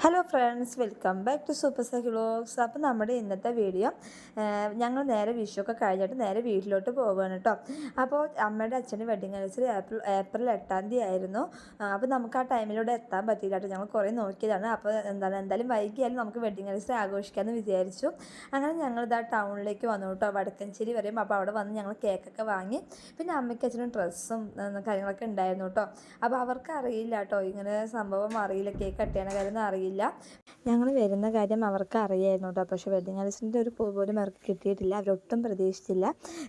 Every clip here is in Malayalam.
Hello friends, welcome back to super Sai vlogs. അപ്പോൾ നമ്മുടെ ഇന്നത്തെ വീഡിയോ ഞങ്ങൾ നേരെ വിഷുവൊക്കെ കഴിഞ്ഞിട്ട് നേരെ വീട്ടിലോട്ട് പോവുകയാണ് കേട്ടോ. അപ്പോൾ അമ്മയുടെ അച്ഛൻ്റെ വെഡിങ് ആനിവേഴ്സറി ഏപ്രിൽ 8 ആയിരുന്നു. അപ്പോൾ നമുക്ക് ആ ടൈമിലൂടെ എത്താൻ പറ്റിയില്ല കേട്ടോ. ഞങ്ങൾ കുറേ നോക്കിയതാണ്. അപ്പോൾ എന്തായാലും വൈകിയാലും നമുക്ക് വെഡിങ് ആനിവേഴ്സറി ആഘോഷിക്കാമെന്ന് വിചാരിച്ചു. അങ്ങനെ ഞങ്ങളിതാ ടൗണിലേക്ക് വന്നു കേട്ടോ, വടക്കഞ്ചേരി വരെയും. അപ്പോൾ അവിടെ വന്ന് ഞങ്ങൾ കേക്കൊക്കെ വാങ്ങി. പിന്നെ അമ്മയ്ക്ക് അച്ഛനും ഡ്രസ്സും കാര്യങ്ങളൊക്കെ ഉണ്ടായിരുന്നു കേട്ടോ. അപ്പോൾ അവർക്ക് അറിയില്ല കേട്ടോ, ഇങ്ങനെ സംഭവം അറിയില്ല, കേക്ക് കട്ട് ചെയ്യണ കാര്യമൊന്നും അറിയില്ല. ഞങ്ങൾ വരുന്ന കാര്യം അവർക്ക് അറിയായിരുന്നു കേട്ടോ. പക്ഷേ വെഡിങ് ആനിവേഴ്സറിൻ്റെ ഒരു പൂ പോലും അവർക്ക് കിട്ടിയിട്ടില്ല. അവരൊട്ടും പ്രതീക്ഷിച്ചില്ല.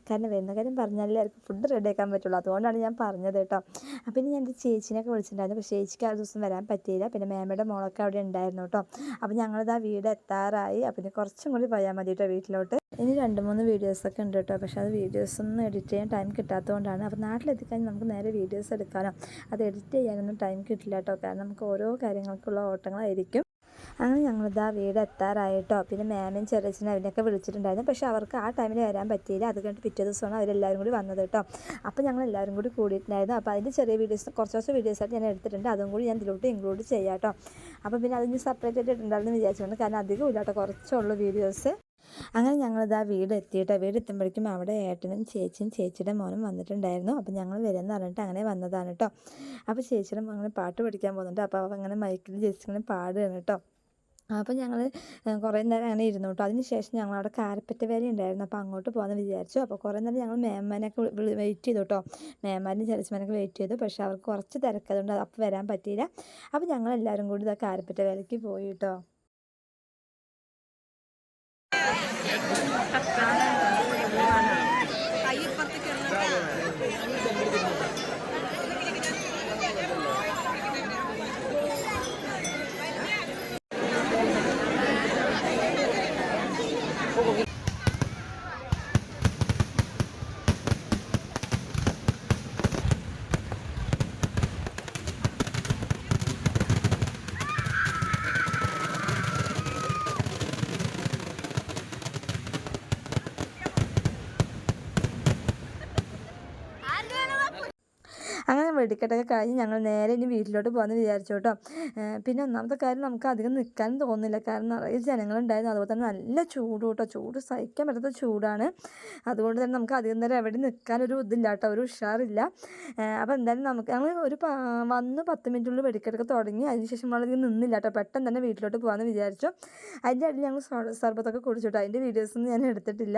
കാരണം വരുന്ന കാര്യം പറഞ്ഞാലേ അവർക്ക് ഫുഡ് റെഡിയാക്കാൻ പറ്റുള്ളൂ. അതുകൊണ്ടാണ് ഞാൻ പറഞ്ഞത് കേട്ടോ. അപ്പം ഇനി ഞാൻ എൻ്റെ ചേച്ചിനെയൊക്കെ വിളിച്ചിട്ടുണ്ടായിരുന്നു. പക്ഷേ ചേച്ചിക്ക് ആ ദിവസം വരാൻ പറ്റിയില്ല. പിന്നെ മേമയുടെ മോളൊക്കെ അവിടെ ഉണ്ടായിരുന്നു കേട്ടോ. അപ്പം ഞങ്ങളിതാ വീട് എത്താറായി. അപ്പം ഇനി കുറച്ചും കൂടി പോയാൽ മതി കേട്ടോ വീട്ടിലോട്ട്. ഇനി 2-3 വീഡിയോസൊക്കെ ഉണ്ട് കേട്ടോ. പക്ഷേ അത് വീഡിയോസൊന്നും എഡിറ്റ് ചെയ്യാൻ ടൈം കിട്ടാത്തതുകൊണ്ടാണ്. അപ്പോൾ നാട്ടിലെത്തിക്കഴിഞ്ഞാൽ നമുക്ക് നേരെ വീഡിയോസ് എടുക്കാനോ അത് എഡിറ്റ് ചെയ്യാനൊന്നും ടൈം കിട്ടില്ല കേട്ടോ. കാരണം നമുക്ക് ഓരോ കാര്യങ്ങൾക്കുള്ള ഓട്ടങ്ങളായിരിക്കും. അങ്ങനെ ഞങ്ങളിതാ വീട് എത്താറായിട്ടോ. പിന്നെ മേമയും ചെറിയച്ഛനും അവരെയൊക്കെ വിളിച്ചിട്ടുണ്ടായിരുന്നു. പക്ഷേ അവർക്ക് ആ ടൈമിൽ വരാൻ പറ്റിയില്ല. അത് കഴിഞ്ഞിട്ട് പിറ്റേ ദിവസമാണ് അവരെല്ലാവരും കൂടി വന്നത് കേട്ടോ. അപ്പോൾ ഞങ്ങൾ എല്ലാവരും കൂടി കൂടിയിട്ടുണ്ടായിരുന്നു. അപ്പോൾ അതിൻ്റെ ചെറിയ വീഡിയോസ് കുറച്ച് വീഡിയോസായിട്ട് ഞാൻ എടുത്തിട്ടുണ്ട്. അതും കൂടി ഞാൻ ഇതിലോട്ട് ഇൻക്ലൂഡ് ചെയ്യാം കേട്ടോ. അപ്പോൾ പിന്നെ അതിന് സെപ്പറേറ്റ് ആയിട്ട് ഇട്ടുണ്ടായിരുന്നു വിചാരിച്ചുകൊണ്ട്, കാരണം അധികം ഇല്ല കേട്ടോ, കുറച്ചുള്ളൂ വീഡിയോസ്. അങ്ങനെ ഞങ്ങളിതാ വീട് എത്തിയിട്ടോ. വീട് എത്തുമ്പോഴേക്കും അവിടെ ഏട്ടനും ചേച്ചിയും ചേച്ചിയുടെ മോനും വന്നിട്ടുണ്ടായിരുന്നു. അപ്പോൾ ഞങ്ങൾ വരുമെന്ന് പറഞ്ഞിട്ട് അങ്ങനെ വന്നതാണ് കേട്ടോ. അപ്പോൾ ചേച്ചിയുടെ അങ്ങനെ പാട്ട് പഠിക്കാൻ പോകുന്നുണ്ട്. അപ്പോൾ അവ അങ്ങനെ മൈക്കിൽ ജസ്റ്റ് ഇങ്ങനെ പാടുകയാണ് കേട്ടോ. അപ്പോൾ ഞങ്ങൾ കുറേ നേരം അങ്ങനെ ഇരുന്നു കേട്ടോ. അതിന് ശേഷം ഞങ്ങളവിടെ കാരപ്പറ്റ വേല ഉണ്ടായിരുന്നു. അപ്പോൾ അങ്ങോട്ട് പോകാമെന്ന് വിചാരിച്ചു. അപ്പോൾ കുറേ നേരം ഞങ്ങൾ മേമാനൊക്കെ വെയിറ്റ് ചെയ്തു കേട്ടോ. മേമാനും ചെറിയച്ഛന്മാരൊക്കെ വെയിറ്റ് ചെയ്തു. പക്ഷേ അവർക്ക് കുറച്ച് തിരക്കതുകൊണ്ട് അപ്പോൾ വരാൻ പറ്റിയില്ല. അപ്പോൾ ഞങ്ങളെല്ലാവരും കൂടി ഇതാ കാരപ്പറ്റ വേലയ്ക്ക് പോയി കേട്ടോ. അങ്ങനെ വെടിക്കെട്ടൊക്കെ കഴിഞ്ഞ് ഞങ്ങൾ നേരെ ഇനി വീട്ടിലോട്ട് പോകാമെന്ന് വിചാരിച്ചു കേട്ടോ. പിന്നെ ഒന്നാമത്തെ കാര്യം നമുക്ക് അധികം നിൽക്കാനും തോന്നുന്നില്ല. കാരണം നിറയെ ജനങ്ങളുണ്ടായിരുന്നു. അതുപോലെ തന്നെ നല്ല ചൂട് കേട്ടോ. ചൂട് സഹിക്കാൻ പറ്റാത്ത ചൂടാണ്. അതുകൊണ്ട് തന്നെ നമുക്ക് അധികം നേരം എവിടെ നിൽക്കാനൊരു ഇതില്ല കേട്ടോ, ഒരു ഉഷാറില്ല. അപ്പോൾ എന്തായാലും ഞങ്ങൾ വന്ന് 10 മിനിറ്റുള്ളിൽ വെടിക്കെട്ടൊക്കെ തുടങ്ങി. അതിനുശേഷം നമ്മളധികം നിന്നില്ല കേട്ടോ. പെട്ടെന്ന് തന്നെ വീട്ടിലോട്ട് പോകാമെന്ന് വിചാരിച്ചു. അതിൻ്റെ ഇടയിൽ ഞങ്ങൾ സർബത്തൊക്കെ കുടിച്ചു കേട്ടോ. അതിൻ്റെ വീഡിയോസൊന്നും ഞാൻ എടുത്തിട്ടില്ല.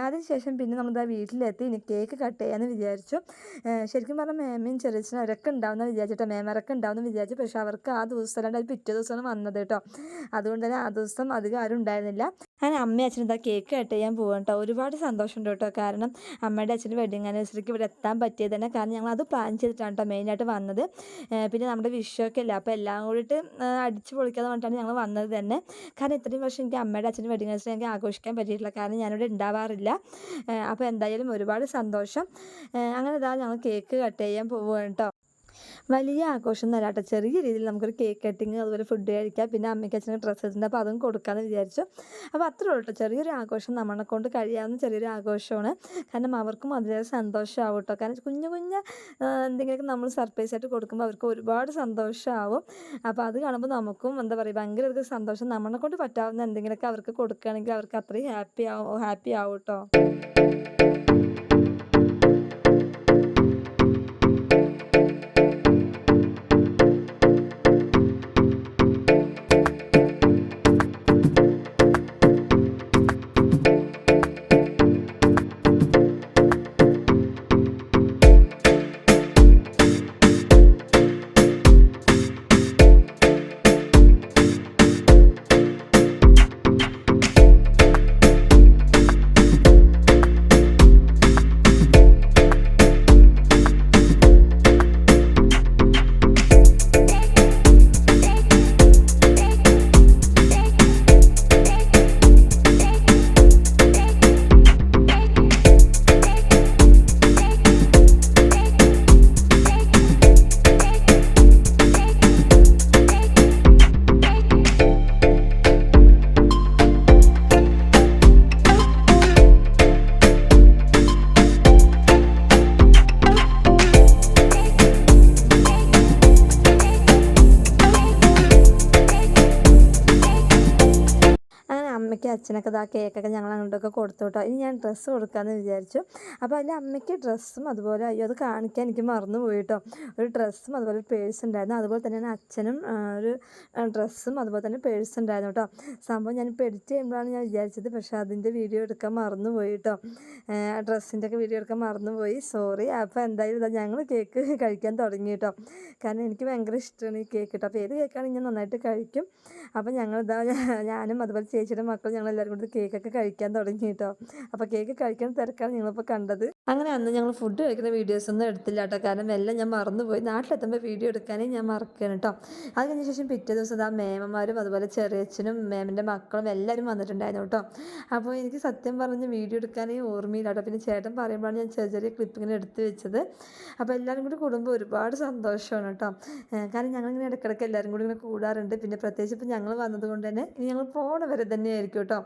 അതിനുശേഷം പിന്നെ നമ്മളിതാ വീട്ടിലെത്തി. ഇനി കേക്ക് കട്ട് ചെയ്യാമെന്ന് വിചാരിച്ചു. ശരിക്കും പറഞ്ഞാൽ മേമയും ചെറിയച്ഛനും അവരൊക്കെ ഉണ്ടാവുമെന്ന് വിചാരിച്ചിട്ടോ, മേമരൊക്കെ ഉണ്ടാവുമെന്ന് വിചാരിച്ചു. പക്ഷേ അവർക്ക് ആ ദിവസം അല്ലാണ്ട് അത് പിറ്റേ ദിവസമാണ് വന്നത് കേട്ടോ. അതുകൊണ്ട് തന്നെ ആ ദിവസം അധികം ആരും ഉണ്ടായിരുന്നില്ല. അങ്ങനെ അമ്മയും അച്ഛനും ഇതാ കേക്ക് കട്ട് ചെയ്യാൻ പോകാൻ കേട്ടോ. ഒരുപാട് സന്തോഷമുണ്ട് കേട്ടോ. കാരണം അമ്മയുടെ അച്ഛൻ്റെ വെഡിങ് ആനിവേഴ്സറിക്ക് ഇവിടെ എത്താൻ പറ്റിയത് തന്നെ കാരണം ഞങ്ങൾ അത് പ്ലാൻ ചെയ്തിട്ടാണ് കേട്ടോ മെയിനായിട്ട് വന്നത്. പിന്നെ നമ്മുടെ വിഷുവൊക്കെ ഇല്ല, അപ്പോൾ എല്ലാം കൂടിയിട്ട് അടിച്ച് പൊളിക്കാതെ പറഞ്ഞിട്ടാണ് ഞങ്ങൾ വന്നത് തന്നെ. കാരണം ഇത്രയും വർഷം എനിക്ക് അമ്മയുടെ അച്ഛൻ്റെ വെഡിങ് ആനിവേഴ്സറി എനിക്ക് ആഘോഷിക്കാൻ പറ്റിയിട്ടില്ല. കാരണം ഞാനിവിടെ ഉണ്ടാവാറില്ല. അപ്പോൾ എന്തായാലും ഒരുപാട് സന്തോഷം. അങ്ങനെ ഇതാ ഞങ്ങൾ കേക്ക് കട്ട് ചെയ്യാൻ പോവുകയാണ് കേട്ടോ. വലിയ ആഘോഷം ഒന്നും അല്ല കേട്ടോ. ചെറിയ രീതിയിൽ നമുക്കൊരു കേക്ക് കട്ടിങ്, അതുപോലെ ഫുഡ് കഴിക്കാം. പിന്നെ അമ്മയ്ക്ക് അച്ഛന് ഡ്രസ്സ് ഉണ്ട്. അപ്പോൾ അതും കൊടുക്കാമെന്ന് വിചാരിച്ചു. അപ്പോൾ അത്രേ ഉള്ളൂ കേട്ടോ. ചെറിയൊരു ആഘോഷം, നമ്മളെ കൊണ്ട് കഴിയാവുന്ന ചെറിയൊരു ആഘോഷമാണ്. കാരണം അവർക്കും അതിലേറെ സന്തോഷമാവും കേട്ടോ. കാരണം കുഞ്ഞു എന്തെങ്കിലുമൊക്കെ നമ്മൾ സർപ്രൈസ് ആയിട്ട് കൊടുക്കുമ്പോൾ അവർക്ക് ഒരുപാട് സന്തോഷമാവും. അപ്പോൾ അത് കാണുമ്പോൾ നമുക്കും എന്താ പറയുക, ഭയങ്കര ഒരു സന്തോഷം. നമ്മളെ കൊണ്ട് പറ്റാവുന്ന എന്തെങ്കിലുമൊക്കെ അവർക്ക് കൊടുക്കുകയാണെങ്കിൽ അവർക്ക് അത്രയും ഹാപ്പി ആവും കേട്ടോ. അമ്മയ്ക്ക് അച്ഛനൊക്കെ ആ കേക്കൊക്കെ ഞങ്ങൾ അങ്ങോട്ടൊക്കെ കൊടുത്തു കേട്ടോ. ഇനി ഞാൻ ഡ്രസ്സ് കൊടുക്കാമെന്ന് വിചാരിച്ചു. അപ്പോൾ അതിൽ അമ്മയ്ക്ക് ഡ്രസ്സും അതുപോലെ അയ്യോ അത് കാണിക്കാൻ എനിക്ക് മറന്നു പോയി കേട്ടോ. ഒരു ഡ്രസ്സും അതുപോലെ ഒരു പേഴ്സ് ഉണ്ടായിരുന്നു. അതുപോലെ തന്നെയാണ് അച്ഛനും ഒരു ഡ്രസ്സും അതുപോലെ തന്നെ പേഴ്സ് ഉണ്ടായിരുന്നു കേട്ടോ. സംഭവം ഞാനിപ്പോൾ എഡിറ്റ് ചെയ്യുമ്പോഴാണ് ഞാൻ വിചാരിച്ചത്, പക്ഷേ അതിൻ്റെ വീഡിയോ എടുക്കാൻ മറന്നുപോയി കേട്ടോ. ഡ്രസ്സിൻ്റെ ഒക്കെ വീഡിയോ എടുക്കാൻ മറന്നുപോയി, സോറി. അപ്പോൾ എന്തായാലും ഇതാ ഞങ്ങൾ കേക്ക് കഴിക്കാൻ തുടങ്ങി കേട്ടോ. കാരണം എനിക്ക് ഭയങ്കര ഇഷ്ടമാണ് ഈ കേക്ക് കേട്ടോ. അപ്പോൾ ഏത് കേക്കാണെങ്കിൽ ഞാൻ നന്നായിട്ട് കഴിക്കും. അപ്പോൾ ഞങ്ങളിതാ ഞാനും അതുപോലെ ചേച്ചിയുടെ മക്കളും ഞങ്ങളെല്ലാവരും കൂടി കേക്കൊക്കെ കഴിക്കാൻ തുടങ്ങി കേട്ടോ. അപ്പോൾ കേക്ക് കഴിക്കാൻ തിരക്കാണ് നിങ്ങളിപ്പോൾ കണ്ടത്. അങ്ങനെ അന്ന് ഞങ്ങൾ ഫുഡ് കഴിക്കുന്ന വീഡിയോസൊന്നും എടുത്തില്ല കേട്ടോ. കാരണം എല്ലാം ഞാൻ മറന്നുപോയി. നാട്ടിലെത്തുമ്പോൾ വീഡിയോ എടുക്കാനേ ഞാൻ മറക്കുകയാണ് കേട്ടോ. അത് കഴിഞ്ഞ ശേഷം പിറ്റേ ദിവസം മേമന്മാരും അതുപോലെ ചെറിയച്ഛനും മേമൻ്റെ മക്കളും എല്ലാവരും വന്നിട്ടുണ്ടായിരുന്നു കേട്ടോ. അപ്പോൾ എനിക്ക് സത്യം പറഞ്ഞ് വീഡിയോ എടുക്കാനേ ഓർമ്മയില്ല കേട്ടോ. പിന്നെ ചേട്ടൻ പറയുമ്പോഴാണ് ഞാൻ ചെറിയ ചെറിയ ക്ലിപ്പിങ്ങനെ എടുത്ത് വെച്ചത്. അപ്പോൾ എല്ലാവരും കൂടി കൂടുമ്പോൾ ഒരുപാട് സന്തോഷമാണ് കേട്ടോ. കാരണം ഞങ്ങളിങ്ങനെ ഇടയ്ക്കിടയ്ക്ക് എല്ലാവരും കൂടി ഇങ്ങനെ കൂടാറുണ്ട്. പിന്നെ പ്രത്യേകിച്ച് ഇപ്പോൾ ഞങ്ങൾ വന്നതുകൊണ്ട് തന്നെ ഇനി ഞങ്ങൾ പോണ വരെ തന്നെയായിരിക്കും കേട്ടോ.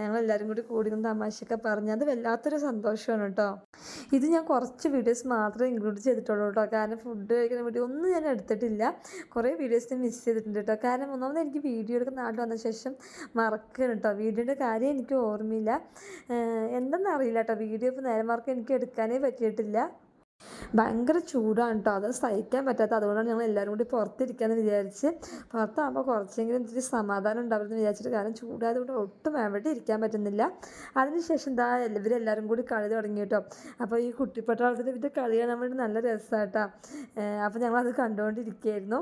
ഞങ്ങളെല്ലാവരും കൂടി കൂടി തമാശയൊക്കെ പറഞ്ഞ് അത് വല്ലാത്തൊരു സന്തോഷമാണ് കേട്ടോ. ഇത് ഞാൻ കുറച്ച് വീഡിയോസ് മാത്രമേ ഇൻക്ലൂഡ് ചെയ്തിട്ടുള്ളൂ കേട്ടോ. കാരണം ഫുഡ് കഴിക്കുന്ന വീഡിയോ ഒന്നും ഞാൻ എടുത്തിട്ടില്ല. കുറേ വീഡിയോസ് ഞാൻ മിസ് ചെയ്തിട്ടുണ്ട് കേട്ടോ. കാരണം ഒന്നാമത് എനിക്ക് വീഡിയോ എടുക്കുന്ന നാട്ടിൽ വന്ന ശേഷം മറക്കണം കേട്ടോ. വീഡിയോൻ്റെ കാര്യം എനിക്ക് ഓർമ്മയില്ല, എന്തെന്നറിയില്ല കേട്ടോ. വീഡിയോ ഇപ്പോൾ നേരെ മാർക്ക് എനിക്ക് എടുക്കാനേ പറ്റിയിട്ടില്ല. ഭയങ്കര ചൂടാണ് കേട്ടോ, അത് സഹിക്കാൻ പറ്റാത്ത. അതുകൊണ്ടാണ് ഞങ്ങൾ എല്ലാവരും കൂടി പുറത്തിരിക്കാമെന്ന് വിചാരിച്ച്. പുറത്താകുമ്പോൾ കുറച്ചെങ്കിലും ഇത്തിരി സമാധാനം ഉണ്ടാവുമെന്ന് വിചാരിച്ചിട്ട്. കാരണം ചൂടായതുകൊണ്ട് ഒട്ടും എവിടെ ഇരിക്കാൻ പറ്റുന്നില്ല. അതിനുശേഷം എന്താ ഇവരെല്ലാവരും കൂടി കളി തുടങ്ങി കേട്ടോ. അപ്പോൾ ഈ കുട്ടിപ്പട്ടാളത്തിൽ ഇവരുടെ കളി കാണാൻ വേണ്ടി നല്ല രസമാട്ടോ. അപ്പോൾ ഞങ്ങളത് കണ്ടുകൊണ്ടിരിക്കുകയായിരുന്നു.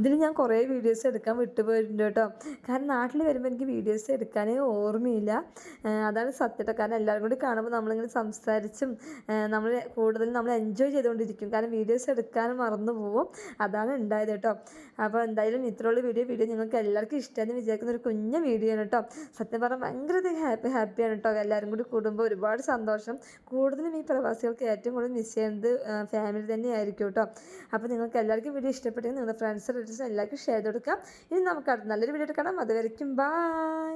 ഇതിൽ ഞാൻ കുറേ വീഡിയോസ് എടുക്കാൻ വിട്ടുപോയിട്ടുണ്ട് കേട്ടോ. കാരണം നാട്ടിൽ വരുമ്പോൾ എനിക്ക് വീഡിയോസ് എടുക്കാനേ ഓർമ്മയില്ല. അതാണ് സത്യം. കാരണം എല്ലാവരും കൂടി കാണുമ്പോൾ നമ്മളിങ്ങനെ സംസാരിച്ചും നമ്മൾ കൂടുതൽ നമ്മൾ എൻജോയ് ചെയ്തുകൊണ്ടിരിക്കും. കാരണം വീഡിയോസ് എടുക്കാനും മറന്നു പോവും. അതാണ് ഉണ്ടായത് കേട്ടോ. അപ്പോൾ എന്തായാലും ഇത്രയുള്ള വീഡിയോ നിങ്ങൾക്ക് എല്ലാവർക്കും ഇഷ്ടമെന്ന് വിചാരിക്കുന്ന ഒരു കുഞ്ഞ വീഡിയോ ആണ് കേട്ടോ. സത്യം പറഞ്ഞാൽ ഭയങ്കര ഹാപ്പിയാണ് കേട്ടോ. എല്ലാവരും കൂടി കൂടുമ്പോൾ ഒരുപാട് സന്തോഷം. കൂടുതലും ഈ പ്രവാസികൾക്ക് ഏറ്റവും കൂടുതൽ മിസ് ചെയ്യുന്നത് ഫാമിലി തന്നെയായിരിക്കും കേട്ടോ. അപ്പോൾ നിങ്ങൾക്ക് എല്ലാവർക്കും വീഡിയോ ഇഷ്ടപ്പെട്ടെങ്കിൽ നിങ്ങളുടെ ഫ്രണ്ട്സ് റിലേറ്റീവ്സ് എല്ലാവർക്കും ഷെയർ ചെയ്ത് കൊടുക്കാം. ഇനി നമുക്ക് അടുത്ത നല്ലൊരു വീഡിയോ കാണാം. അതുവരെയ്ക്കും ബൈ.